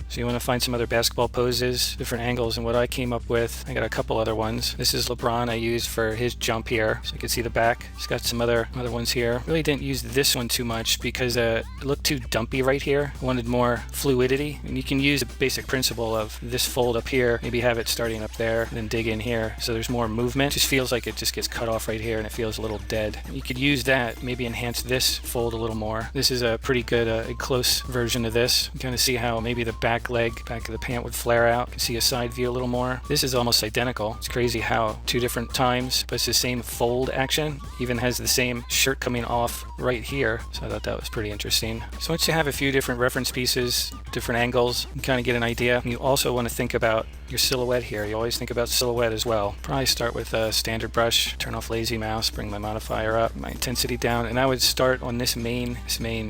So you want to find some other basketball poses, different angles, and what I came up with, I got a couple other ones. This is LeBron I used for his jump here, so you can see the back. He's got some other ones here. Really didn't use this one too much because it looked too dumpy right here. I wanted more fluidity, and you can use the basic principle of this fold up here, maybe have it starting up there, and then dig in here, so there's more movement. It just feels like it just gets cut off right here, and it feels a little dead. You could use that, maybe enhance this fold a little more. This is a pretty good a close version of this. You kind of see how maybe the back leg, back of the pant would flare out. You can see a side view a little more. This is almost identical. It's crazy how two different times, but it's the same fold action. Even has the same shirt coming off right here. So I thought that was pretty interesting. So once you have a few different reference pieces, different angles, you kind of get an idea. You also want to think about your silhouette here. You always think about silhouette as well. Probably start with a standard brush, turn off lazy mouse, bring my modifier up, my intensity down, and I would start on this main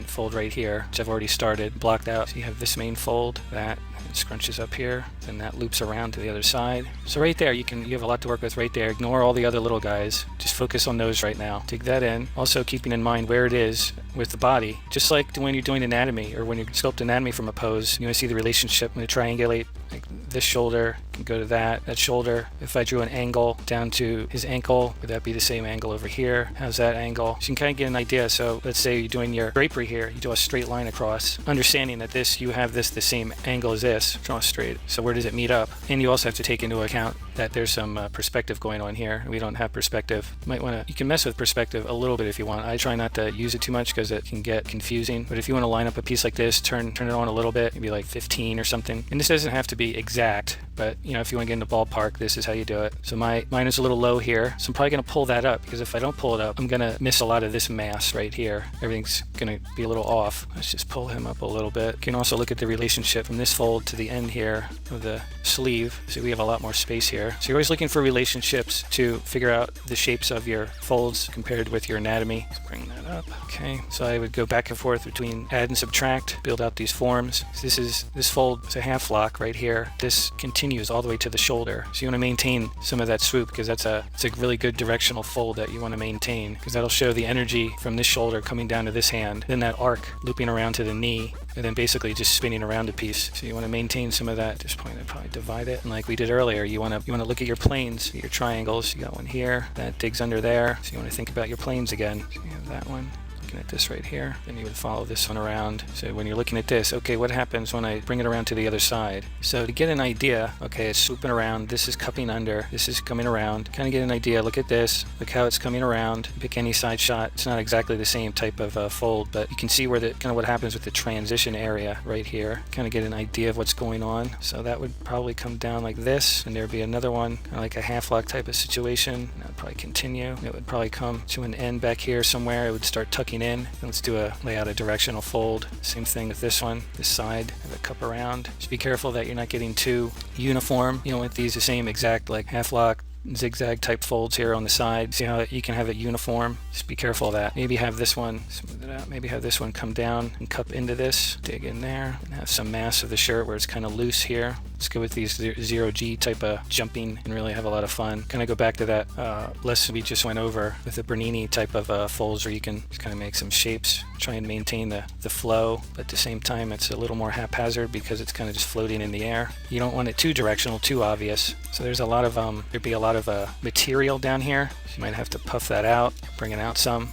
fold right here, which I've already started, blocked out. So you have this main fold, that it scrunches up here, then that loops around to the other side. So right there, you have a lot to work with right there. Ignore all the other little guys. Just focus on those right now. Dig that in. Also keeping in mind where it is with the body. Just like when you're doing anatomy or when you sculpt anatomy from a pose, you want to see the relationship. When you triangulate, like this shoulder can go to that shoulder. If I drew an angle down to his ankle, would that be the same angle over here? How's that angle? So you can kind of get an idea. So let's say you're doing your drapery here, you draw a straight line across, understanding that you have the same angle as this, draw straight. So where does it meet up? And you also have to take into account that there's some perspective going on here. We don't have perspective. You can mess with perspective a little bit if you want. I try not to use it too much because it can get confusing. But if you want to line up a piece like this, turn it on a little bit, maybe like 15 or something. And this doesn't have to be exact, but if you want to get in the ballpark, this is how you do it. So mine is a little low here, so I'm probably going to pull that up, because if I don't pull it up, I'm going to miss a lot of this mass right here. Everything's going to be a little off. Let's just pull him up a little bit. You can also look at the relationship from this fold to the end here of the sleeve. So we have a lot more space here. So you're always looking for relationships to figure out the shapes of your folds compared with your anatomy. Let's bring that up. Okay, so I would go back and forth between add and subtract, build out these forms. So this fold is a half lock right here. This continues all the way to the shoulder. So you want to maintain some of that swoop, because it's a really good directional fold that you want to maintain, because that'll show the energy from this shoulder coming down to this hand, then that arc looping around to the knee, and then basically just spinning around a piece. So you want to maintain some of that. At this point, I'd probably divide it. And like we did earlier, you want to look at your planes, your triangles. You got one here that digs under there. So you want to think about your planes again. So you have that one. Looking at this right here, then you would follow this one around. So when you're looking at this, okay, what happens when I bring it around to the other side? So to get an idea, okay, it's swooping around, this is cupping under, this is coming around, kind of get an idea. Look at this, look how it's coming around. Pick any side shot. It's not exactly the same type of fold, but you can see where kind of what happens with the transition area right here. Kind of get an idea of what's going on. So that would probably come down like this, and there'd be another one, kind of like a half lock type of situation. That would probably continue. It would probably come to an end back here somewhere. It would start tucking in. Let's lay out a directional fold. Same thing with this one, this side, have it cup around. Just be careful that you're not getting too uniform. You don't want these the same exact like half lock, zigzag type folds here on the side. See how you can have it uniform? Just be careful of that. Maybe have this one, smooth it out, maybe have this one come down and cup into this, dig in there, and have some mass of the shirt where it's kind of loose here. Let's go with these 0G type of jumping and really have a lot of fun. Kind of go back to that lesson we just went over with the Bernini type of folds, where you can just kind of make some shapes, try and maintain the flow, but at the same time it's a little more haphazard because it's kind of just floating in the air. You don't want it too directional, too obvious. So there's a lot of there'd be a lot of material down here. So you might have to puff that out, bring it out some.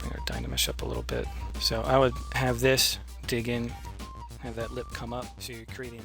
Bring our dynamesh up a little bit. So I would have this dig in, have that lip come up, so you're creating